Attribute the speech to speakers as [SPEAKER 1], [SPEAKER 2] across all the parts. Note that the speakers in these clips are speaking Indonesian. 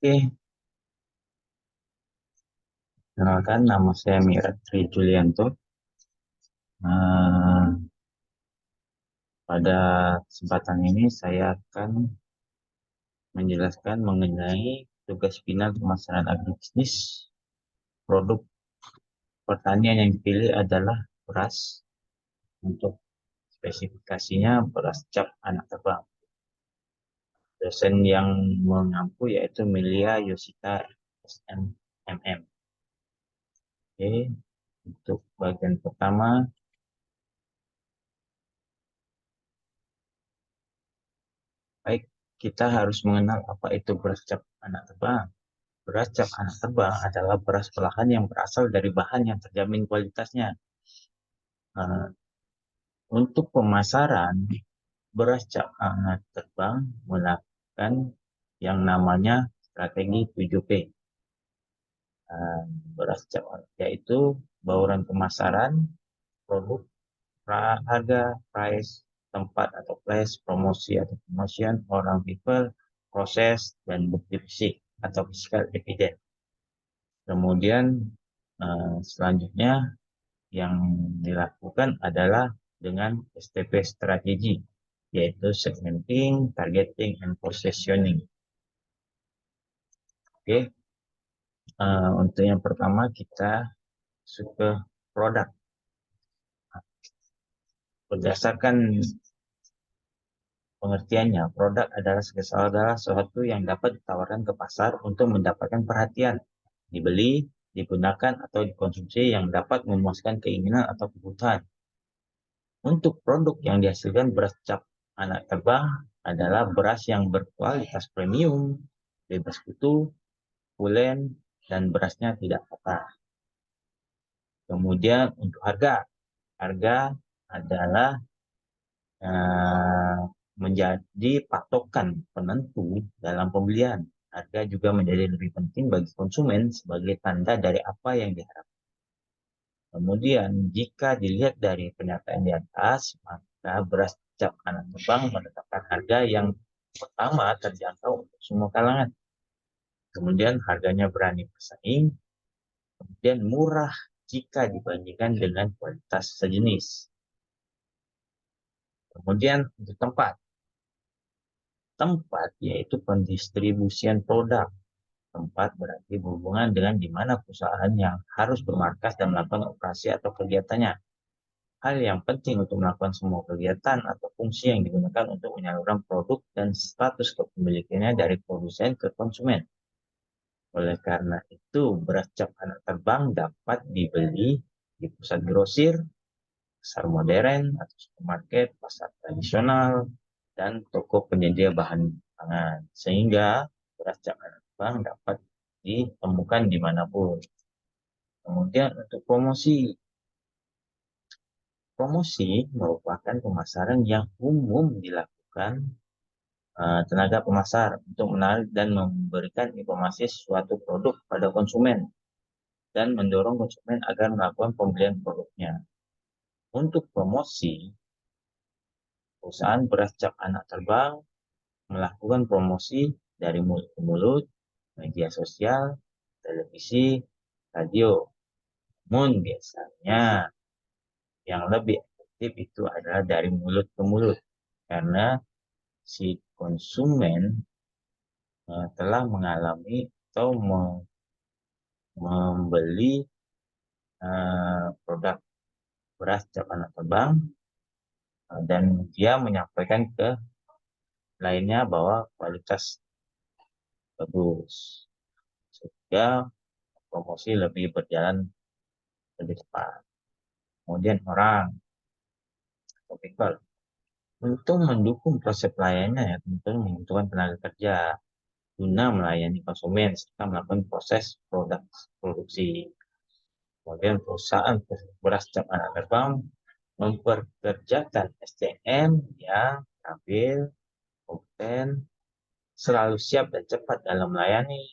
[SPEAKER 1] Oke, kenalkan nama saya Mirat Tri Julianto. Nah, pada kesempatan ini saya akan menjelaskan mengenai tugas final pemasaran agribisnis. Produk pertanian yang dipilih adalah beras. Untuk spesifikasinya beras cap anak terbang. Dosen yang mengampu yaitu Melia Yosita SMMM. Oke, untuk bagian pertama, baik, kita harus mengenal apa itu beras cap anak terbang. Beras cap anak terbang adalah beras olahan yang berasal dari bahan yang terjamin kualitasnya. Eh, untuk pemasaran, beras cap anak terbang melakukan yang namanya strategi 7P. Eh, beras cap yaitu bauran pemasaran, produk, harga, price, tempat atau place, promosi atau promotion, orang, people, proses, dan bukti fisik atau physical evidence. Kemudian selanjutnya yang dilakukan adalah dengan STP strategi, yaitu segmenting, targeting, and positioning. Oke, untuk yang pertama kita suka produk. Berdasarkan pengertiannya, produk adalah sesuatu yang dapat ditawarkan ke pasar untuk mendapatkan perhatian, dibeli, digunakan, atau dikonsumsi yang dapat memuaskan keinginan atau kebutuhan. Untuk produk yang dihasilkan beras cap anak terbang adalah beras yang berkualitas premium, bebas kutu, pulen, dan berasnya tidak patah. Kemudian untuk harga adalah eh, menjadi patokan penentu dalam pembelian. Harga juga menjadi lebih penting bagi konsumen sebagai tanda dari apa yang diharapkan. Kemudian, jika dilihat dari pernyataan di atas, maka beras cap anak terbang menetapkan harga yang pertama terjangkau untuk semua kalangan. Kemudian harganya berani bersaing, kemudian murah jika dibandingkan dengan kualitas sejenis. Kemudian untuk tempat yaitu pendistribusian produk. Tempat berarti berhubungan dengan di mana perusahaan yang harus bermarkas dan melakukan operasi atau kegiatannya. Hal yang penting untuk melakukan semua kegiatan atau fungsi yang digunakan untuk menyalurkan produk dan status kepemilikannya dari produsen ke konsumen. Oleh karena itu, beras cap anak terbang dapat dibeli di pusat grosir, pasar modern atau supermarket, pasar tradisional, dan toko penyedia bahan pangan. Sehingga beras cap anak terbang dapat ditemukan dimanapun. Kemudian untuk promosi merupakan pemasaran yang umum dilakukan tenaga pemasar untuk menarik dan memberikan informasi suatu produk pada konsumen dan mendorong konsumen agar melakukan pembelian produknya. Untuk promosi, perusahaan beras cap anak terbang melakukan promosi dari mulut ke mulut, media sosial, televisi, radio. Namun biasanya yang lebih efektif itu adalah dari mulut ke mulut karena si konsumen telah mengalami atau membeli produk beras cap anak terbang dan dia menyampaikan ke lainnya bahwa kualitas bagus sehingga promosi lebih berjalan lebih cepat. Kemudian orang atau people untuk mendukung proses pelayanannya ya tentu membutuhkan tenaga kerja guna melayani konsumen serta melakukan proses produksi. Kemudian perusahaan beras cap anak terbang memperkerjakan SDM yang terampil, kompeten, selalu siap dan cepat dalam melayani,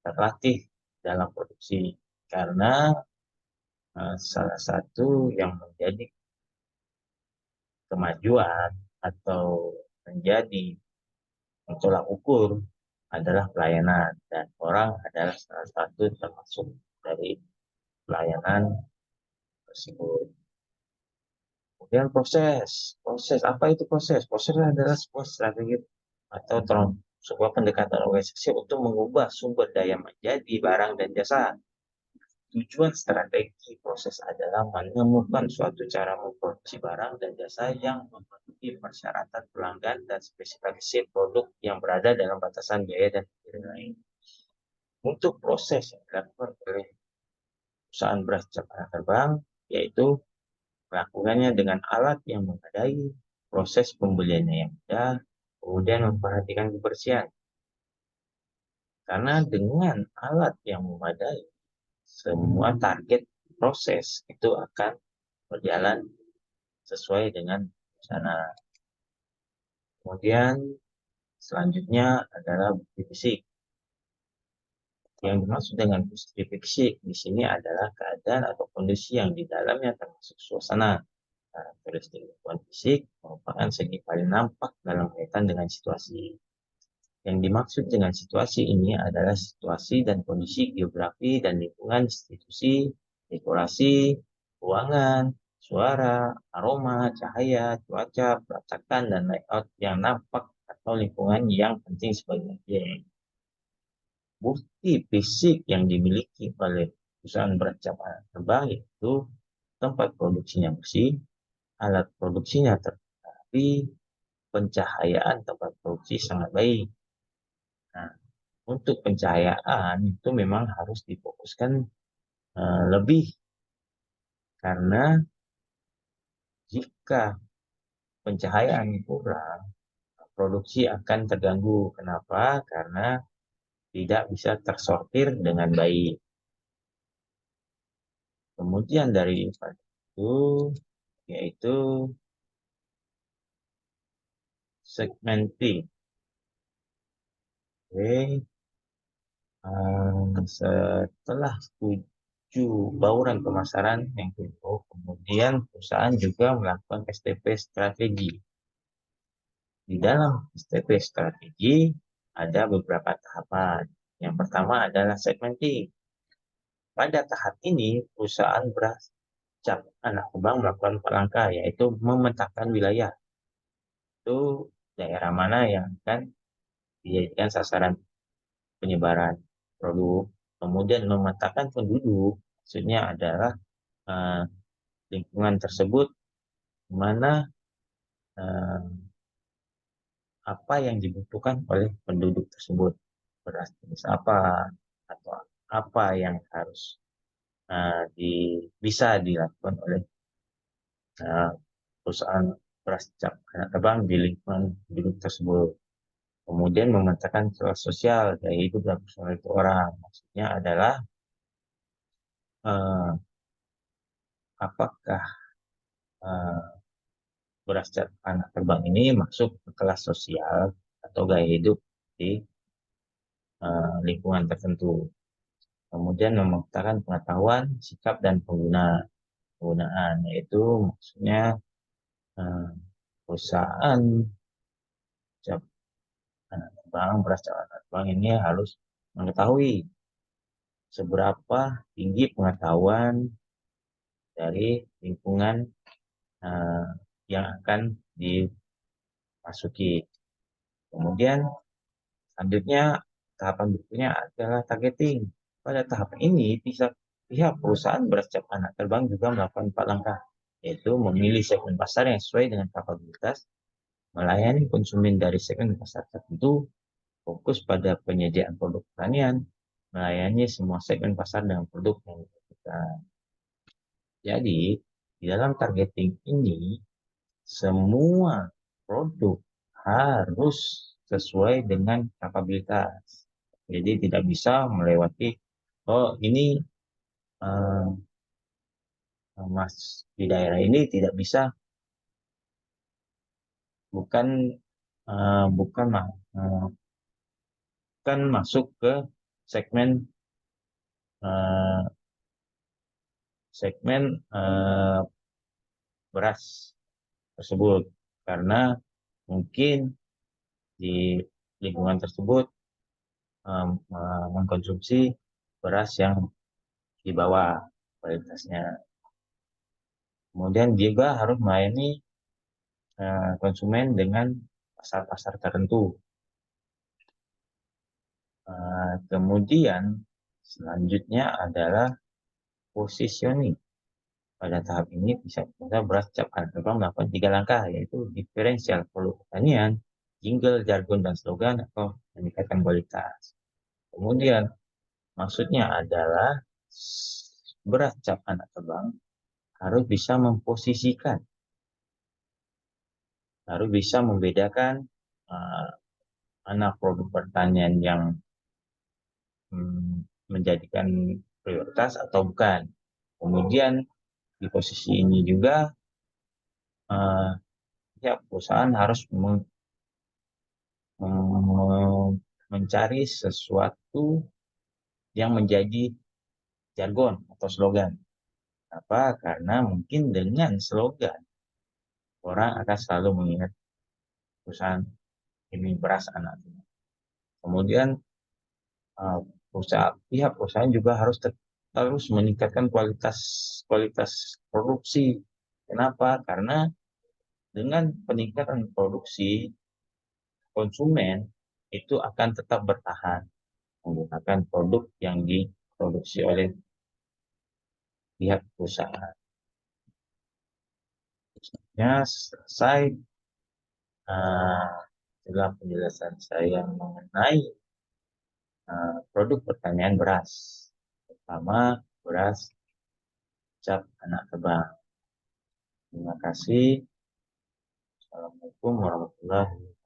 [SPEAKER 1] terlatih dalam produksi. Karena salah satu yang menjadi kemajuan atau menjadi tolak ukur adalah pelayanan, dan orang adalah salah satu termasuk dari pelayanan tersebut. Kemudian proses apa itu proses? Proses adalah sebuah strategi atau sebuah pendekatan organisasi untuk mengubah sumber daya menjadi barang dan jasa. Tujuan strategi proses adalah menemukan suatu cara memproduksi barang dan jasa yang memenuhi persyaratan pelanggan dan spesifikasi produk yang berada dalam batasan biaya dan lain-lain. Untuk proses yang dilakukan oleh perusahaan beras cap anak terbang, yaitu melakukannya dengan alat yang memadai, proses pembeliannya yang mudah, kemudian memperhatikan kebersihan. Karena dengan alat yang memadai, semua target proses itu akan berjalan sesuai dengan rencana. Kemudian selanjutnya adalah bukti fisik. Yang dimaksud dengan bukti fisik di sini adalah keadaan atau kondisi yang di dalamnya termasuk suasana. Karakteristik lingkungan fisik merupakan segi paling nampak dalam kaitan dengan situasi. Yang dimaksud dengan situasi ini adalah situasi dan kondisi geografi dan lingkungan institusi, dekorasi, ruangan, suara, aroma, cahaya, cuaca, peletakan, dan layout yang nampak atau lingkungan yang penting sebagai objek. Bukti fisik yang dimiliki oleh perusahaan beras cap anak terbang yaitu tempat produksinya bersih, alat produksinya terapi, pencahayaan tempat produksi sangat baik. Nah, untuk pencahayaan itu memang harus difokuskan lebih, karena jika pencahayaan kurang, produksi akan terganggu. Kenapa? Karena tidak bisa tersortir dengan baik. Kemudian dari itu yaitu segmenting. Oke. Setelah 7 bauran pemasaran yang tumbuh, kemudian perusahaan juga melakukan STP strategi. Di dalam STP strategi ada beberapa tahapan. Yang pertama adalah segmenting. Pada tahap ini, perusahaan beras cap anak terbang melakukan 4 langkah, yaitu memetakan wilayah. Itu daerah mana yang akan dijadikan sasaran penyebaran produk. Kemudian memetakan penduduk, maksudnya adalah uh, lingkungan tersebut mana uh, apa yang dibutuhkan oleh penduduk tersebut, beras jenis apa atau apa yang harus bisa dilakukan oleh uh, perusahaan beras cap anak terbang di lingkungan penduduk tersebut. Kemudian memetakan celah sosial gaya hidup dan personal itu orang, maksudnya adalah uh, apakah uh, beras cap anak terbang ini masuk ke kelas sosial atau gaya hidup di lingkungan tertentu. Kemudian memetakan pengetahuan, sikap, dan penggunaan, yaitu maksudnya uh, perusahaan cap anak terbang, beras cap anak terbang ini harus mengetahui seberapa tinggi pengetahuan dari lingkungan uh, yang akan dimasuki. Kemudian selanjutnya, tahapan berikutnya adalah targeting. Pada tahap ini, pihak perusahaan beras cap anak terbang juga melakukan 4 langkah, yaitu memilih segmen pasar yang sesuai dengan kapabilitas, melayani konsumen dari segmen pasar tertentu, fokus pada penyediaan produk pertanian, melayani semua segmen pasar dengan produk yang dibutuhkan. Jadi, di dalam targeting ini, semua produk harus sesuai dengan kapabilitas. Jadi tidak bisa melewati, oh ini uh, mas di daerah ini tidak bisa, bukan uh, bukan uh, bukan masuk ke segmen uh, segmen beras tersebut, karena mungkin di lingkungan tersebut mengkonsumsi beras yang di bawah kualitasnya. Kemudian juga harus melayani konsumen dengan pasar-pasar tertentu. Kemudian selanjutnya adalah positioning. Pada tahap ini bisa beras cap anak terbang melakukan 3 langkah, yaitu diferensial produk pertanian, jingle, jargon, dan slogan, atau meningkatkan kualitas. Kemudian maksudnya adalah beras cap anak terbang harus bisa memposisikan, harus bisa membedakan mana produk pertanian yang menjadikan prioritas atau bukan. Kemudian di posisi ini juga ya perusahaan harus mencari sesuatu yang menjadi jargon atau slogan. Apa? Karena mungkin dengan slogan orang akan selalu mengingat perusahaan ini beras anak. Kemudian pihak perusahaan juga harus terus meningkatkan kualitas produksi. Kenapa? Karena dengan peningkatan produksi, konsumen itu akan tetap bertahan menggunakan produk yang diproduksi oleh pihak perusahaan. Ya, selesai setelah penjelasan saya mengenai produk pertanian beras, pertama beras cap anak terbang. Terima kasih. Assalamualaikum warahmatullahi wabarakatuh.